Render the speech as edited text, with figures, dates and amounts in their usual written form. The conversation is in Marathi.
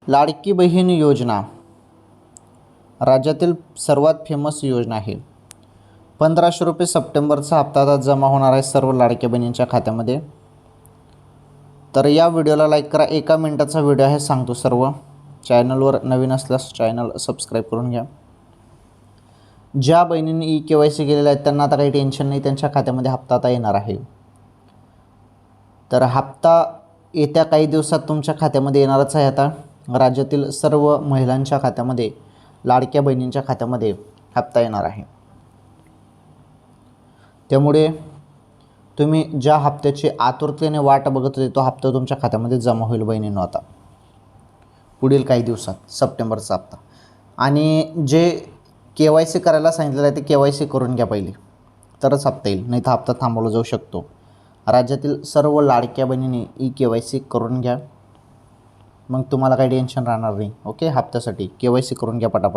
लाडकी बहीण योजना राज्यातील सर्वात फेमस योजना आहे. 1500 रुपये सप्टेंबरचा हप्ता आता जमा होणार आहे सर्व लाडक्या बहिणींच्या खात्यामध्ये. तर या व्हिडिओला लाईक करा. 1 मिनिटाचा व्हिडिओ आहे, सांगतो सर्व. चॅनलवर नवीन असल्यास चॅनल सबस्क्राईब करून घ्या. ज्या बहिणींनी KYC केलेलं आहे त्यांना आता काही टेन्शन नाही, त्यांच्या खात्यामध्ये हप्ता आता येणार आहे. तर हप्ता येत्या काही दिवसात तुमच्या खात्यामध्ये येणारच आहे. आता राज्यातील सर्व महिलांच्या खात्यामध्ये, लाडक्या बहिणींच्या खात्यामध्ये हप्ता येणार आहे. त्यामुळे तुम्ही ज्या हप्त्याची आतुरतेने वाट बघत होते तो हप्ता तुमच्या खात्यामध्ये जमा होईल बहिणींनो आता पुढील काही दिवसात, सप्टेंबरचा हप्ता. आणि जे KYC करायला सांगितलेलं आहे ते KYC करून घ्या पहिले, तरच हप्ता येईल, नाही तर हप्ता थांबवला जाऊ शकतो. राज्यातील सर्व लाडक्या बहिणींनी KYC करून घ्या, मग तुम्हाला काही टेन्शन राहणार नाही. ओके, हप्त्यासाठी KYC करून घ्या पटापट.